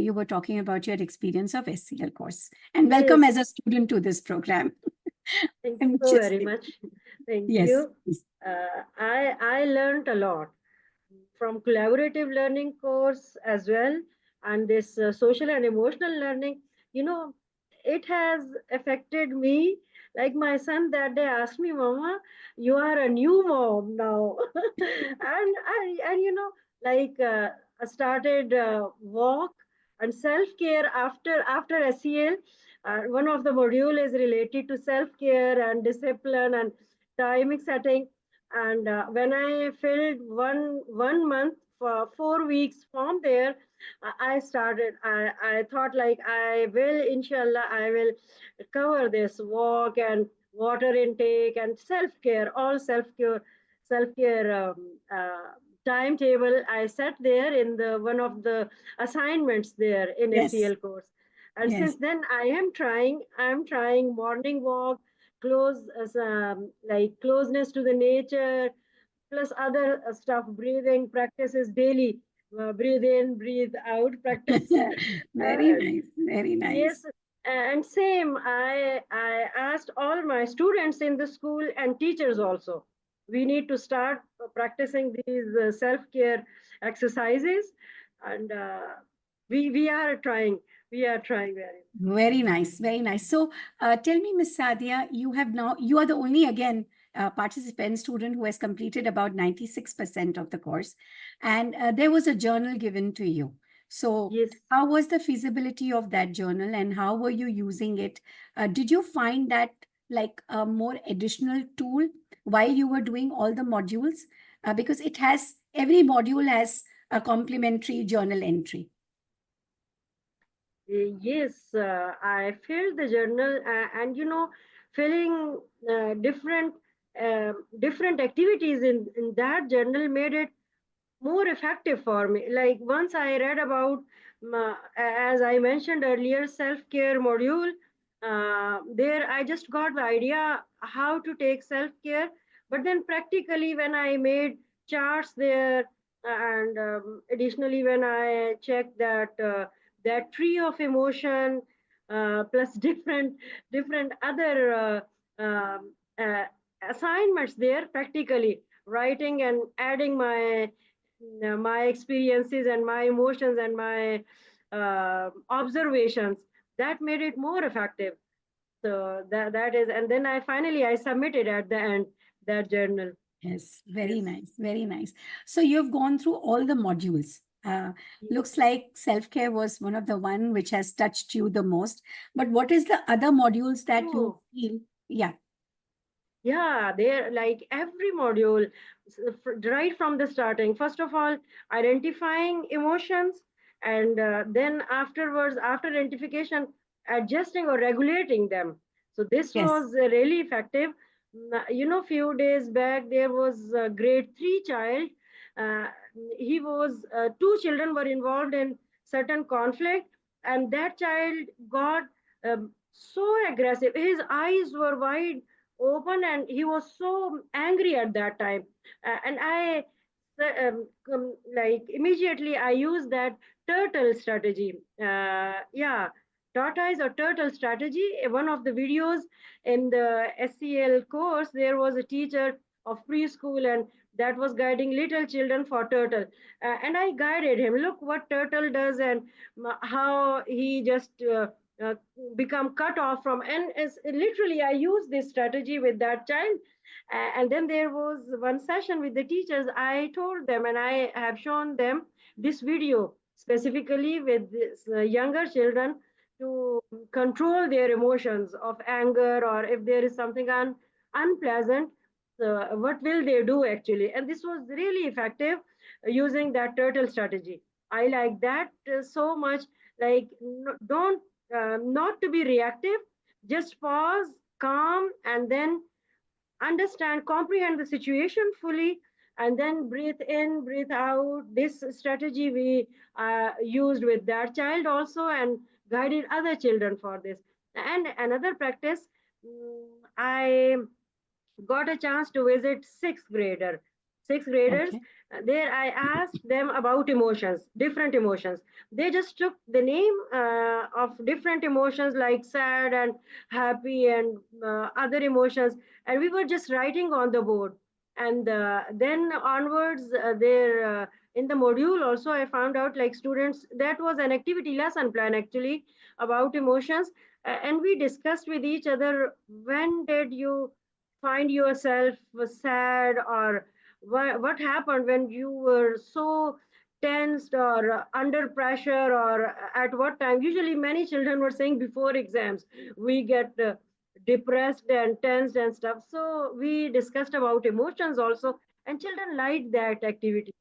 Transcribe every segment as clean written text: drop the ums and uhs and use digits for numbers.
you were talking about your experience of SCL course. And welcome as a student to this program. Thank you so very much. Thank you. Yes. I learned a lot from collaborative learning course as well, and this social and emotional learning. You know, it has affected me. Like my son that day asked me, "Mama, you are a new mom now," and like I started walk and self care after SEL. One of the module is related to self care and discipline and timing setting. And when I filled one month for 4 weeks from there, I started. I thought like I will, inshallah, I will cover this walk and water intake and self care, all self care timetable. I sat there in the one of the assignments there in Yes. SEL course, and Yes. since then I'm trying morning walk, like closeness to the nature, plus other stuff, breathing practices daily, breathe in, breathe out practice. Very uh, nice. Very nice. yes, and same, I asked all my students in the school and teachers also, we need to start practicing these self-care exercises. And we are trying very. Very nice, very nice. So, tell me, Miss Sadia, you are the only, again, participant student who has completed about 96% of the course. And there was a journal given to you. So, Yes. how was the feasibility of that journal and how were you using it? Did you find that like a more additional tool while you were doing all the modules? Because every module has a complimentary journal entry. Yes, I filled the journal, and filling different activities in that journal made it more effective for me. Like once I read about, as I mentioned earlier, self-care module. There, I just got the idea how to take self-care. But then practically, when I made charts there, and additionally when I checked that tree of emotion, plus different other assignments there, practically writing and adding my experiences and my emotions and my observations, that made it more effective. So that is, and then I submitted at the end that journal. Yes, very Yes. nice, very nice. So you've gone through all the modules. Looks like self-care was one of the one which has touched you the most. But what is the other modules that you Oh, feel? Yeah, yeah, they're like every module, right from the starting. First of all, identifying emotions, and then afterwards, after identification, adjusting or regulating them. So this yes, was really effective. Few days back there was a grade 3 child. Uh, he was two children were involved in certain conflict, and that child got so aggressive. His eyes were wide open and he was so angry at that time. And I like immediately I used that turtle strategy. Yeah, tortoise or turtle strategy. One of the videos in the SCL course, there was a teacher of preschool, and that was guiding little children for turtle. And I guided him, look what turtle does, and how he just uh, become cut off from. And as literally I used this strategy with that child. And then there was one session with the teachers. I told them and I have shown them this video specifically with this, younger children, to control their emotions of anger, or if there is something unpleasant, what will they do actually. And this was really effective, using that turtle strategy. I like that so much. Like, don't not to be reactive, just pause, calm, and then understand, comprehend the situation fully, and then breathe in, breathe out. This strategy we used with that child also, and guided other children for this. And another practice, I got a chance to visit sixth grader. sixth graders. Okay. There I asked them about emotions, different emotions. They just took the name of different emotions like sad and happy and other emotions, and we were just writing on the board. And then onwards, there in the module also I found out, like, students, that was an activity lesson plan actually about emotions. And we discussed with each other, when did you find yourself sad, or what happened when you were so tensed or under pressure, or at what time. Usually many children were saying before exams we get depressed and tensed and stuff. So we discussed about emotions also, and children liked that activity.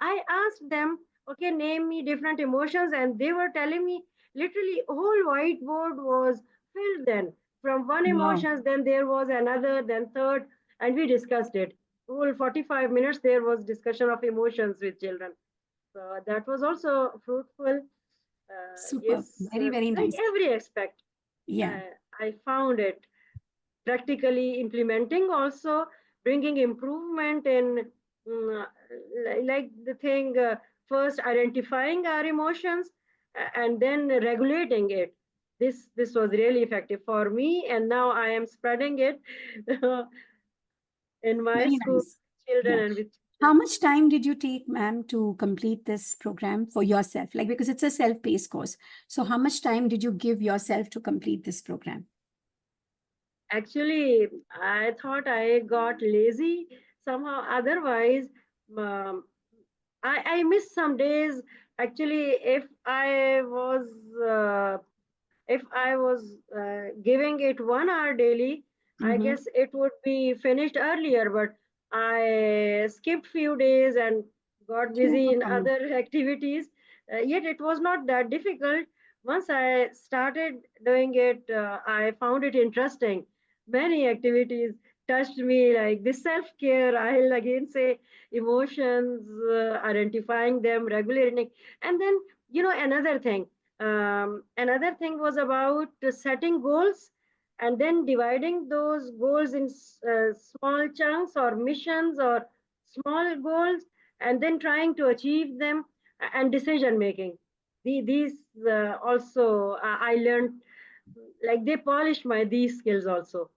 I asked them, okay, name me different emotions, and they were telling me literally whole whiteboard was filled then. From one Wow. emotions, then there was another, then third, and we discussed it. Whole 45 minutes there was discussion of emotions with children. So that was also fruitful. Super. Yes, Very, very like nice. every aspect, Yeah. uh, I found it practically implementing, also bringing improvement in, like the thing, first identifying our emotions, and then regulating it. This was really effective for me, and now I am spreading it in my Very school, nice. children Yeah. and with How teachers. much time did you take, ma'am, to complete this program for yourself? Like, because it's a self-paced course. So how much time did you give yourself to complete this program? Actually, I thought I got lazy somehow. Otherwise, um, I miss some days. Actually, uh, if I was giving it 1 hour daily, I Mm-hmm. guess it would be finished earlier. But I skipped few days and got Sure, busy no in problem. other activities. Yet it was not that difficult. Once I started doing it, I found it interesting. Many activities touched me, like this self care. I'll again say emotions, identifying them, regulating, and then, another thing. Another thing was about setting goals, and then dividing those goals in small chunks or missions or small goals, and then trying to achieve them, and decision making. These also, I learned, like, they polished my these skills also.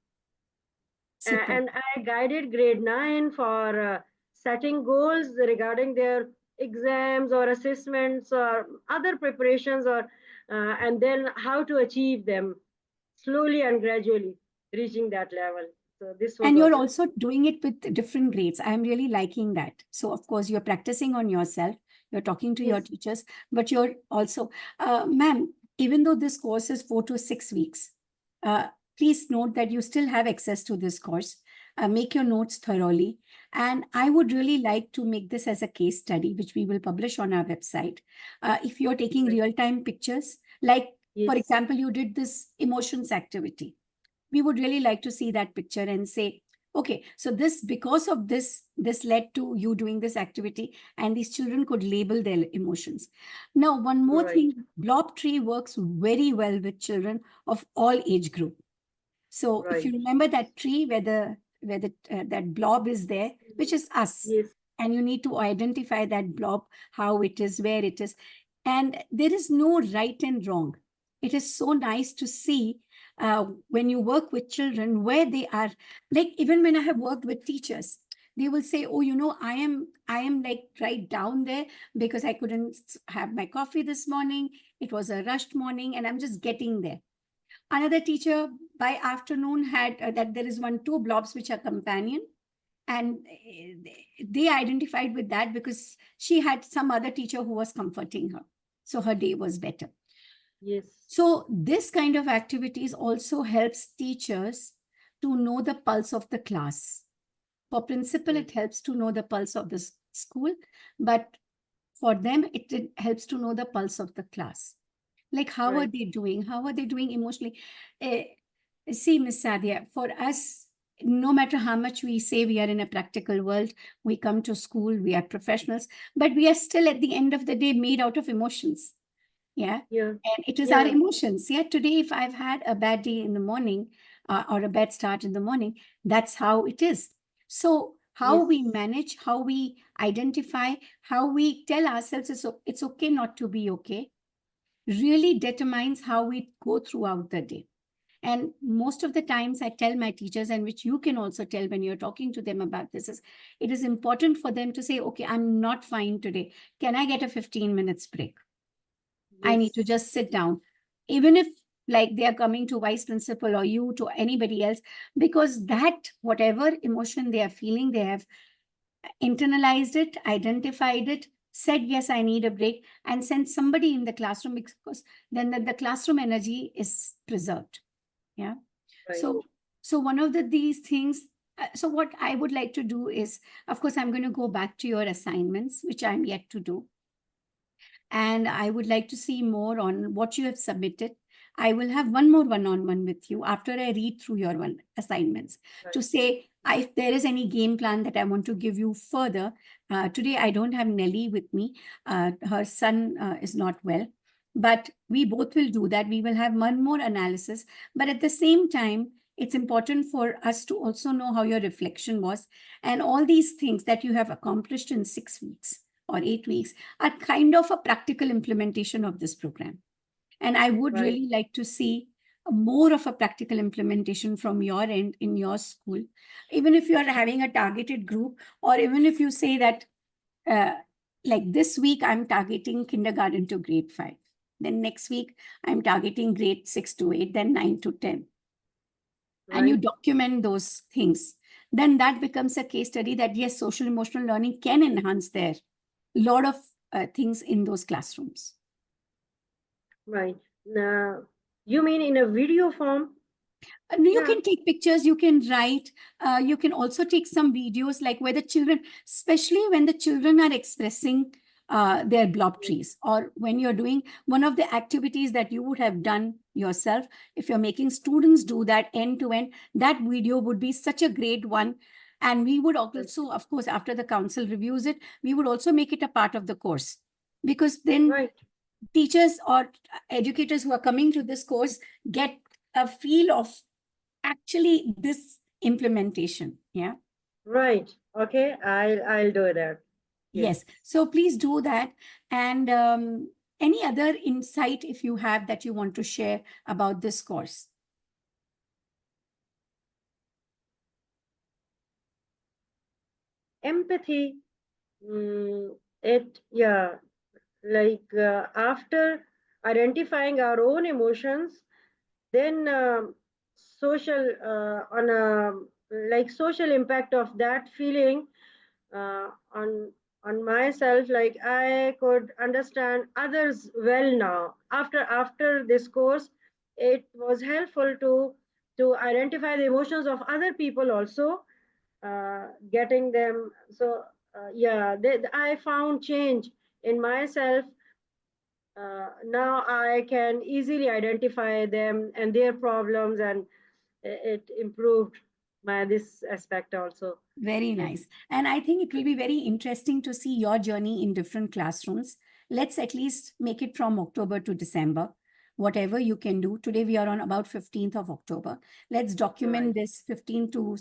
Super. And I guided grade 9 for setting goals regarding their exams or assessments or other preparations, or and then how to achieve them slowly and gradually, reaching that level. So this was And you're also. also doing it with different grades. I'm really liking that. So, of course, you're practicing on yourself, you're talking to your Yes. teachers, but you're also, ma'am, even though this course is 4 to 6 weeks, uh, please note that you still have access to this course. Make your notes thoroughly. And I would really like to make this as a case study, which we will publish on our website. If you're taking Right. real time pictures, like, for Yes. example, you did this emotions activity, we would really like to see that picture and say, okay, so this, because of this led to you doing this activity, and these children could label their emotions. Now, one more Right. thing, blob tree works very well with children of all age group. So if you Right. remember that tree where the that blob is there, which is us, Yes. and you need to identify that blob, how it is, where it is, and there is no right and wrong. It is so nice to see when you work with children where they are. Like, even when I have worked with teachers, they will say, "Oh, I am like right down there because I couldn't have my coffee this morning. It was a rushed morning, and I'm just getting there." Another teacher by afternoon had that there is one two blobs which are companion, and they identified with that because she had some other teacher who was comforting her, so her day was better. Yes. So this kind of activities also helps teachers to know the pulse of the class. For principal, Right. it helps to know the pulse of the school, but for them it helps to know the pulse of the class. Like, how are Right. they doing? How are they doing emotionally? Eh, See, Miss Sadia, for us, no matter how much we say we are in a practical world, we come to school, we are professionals, but we are still at the end of the day made out of emotions. Yeah. Yeah. And it is our Yeah. emotions. Yeah. Today, if I've had a bad day in the morning or a bad start in the morning, that's how it is. So How we Yes. manage, how we identify, how we tell ourselves it's okay not to be okay, really determines how we go throughout the day. And most of the times I tell my teachers, and which you can also tell when you're talking to them about this, is it is important for them to say, okay, I'm not fine today. Can I get a 15 minutes break? I need to Yes. just sit down. Even if like they are coming to vice principal or you to anybody else, because that whatever emotion they are feeling, they have internalized it, identified it, said, yes, I need a break, and sent somebody in the classroom, because then the classroom energy is preserved. Yeah. Right. So one of these things, so what I would like to do is, of course, I'm going to go back to your assignments, which I'm yet to do. And I would like to see more on what you have submitted. I will have one more one-on-one with you after I read through your one assignments Right. to say if there is any game plan that I want to give you further. Today, I don't have Nelly with me. Her son is not well, but we both will do that. We will have one more analysis. But at the same time, it's important for us to also know how your reflection was and all these things that you have accomplished in 6 weeks or 8 weeks are kind of a practical implementation of this program. And I would Right. really like to see more of a practical implementation from your end in your school. Even if you are having a targeted group, or even if you say that, uh, like this week, I'm targeting kindergarten to grade 5. Then next week, I'm targeting grade 6 to 8, then 9 to 10. And you Right. document those things. Then that becomes a case study that, yes, social emotional learning can enhance their lot of things in those classrooms. Right. Now, you mean in a video form? And you Yeah. can take pictures, you can write, you can also take some videos like where the children, especially when the children are expressing their blob Yes. trees, or when you're doing one of the activities that you would have done yourself. If you're making students do that end to end, that video would be such a great one. And we would Right. also, of course, after the council reviews it, we would also make it a part of the course, because then Right. teachers or educators who are coming to this course get a feel of actually this implementation. Yeah. Right. Okay. I'll do that. Yes. Yes. So please do that. And any other insight if you have that you want to share about this course? Empathy. It, yeah, like after identifying our own emotions, then social on a like social impact of that feeling uh, on on myself, like I could understand others well now. After this course, it was helpful to identify the emotions of other people also, getting them. So yeah, I found change in myself. Now I can easily identify them and their problems, and it improved my this aspect also. Very Yes. nice. And I think it will be very interesting to see your journey in different classrooms. Let's at least make it from October to December, whatever you can do. Today we are on about 15th of October. Let's document Right. this 15th to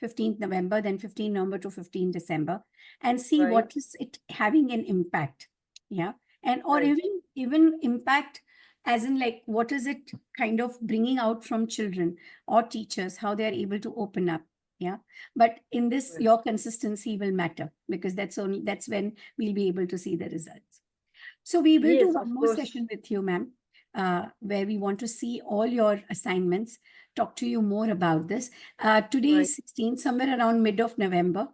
15th November, then 15th November to 15th December, and see Right. what is it having an impact. Yeah. And or Right. even impact as in like what is it kind of bringing out from children or teachers, how they are able to open up. Yeah. But in this, Right. your consistency will matter, because that's when we'll be able to see the results. So we will do Yes, one of more course. session with you, ma'am, where we want to see all your assignments, talk to you more about this. Today Right. is 16th, somewhere around mid of November.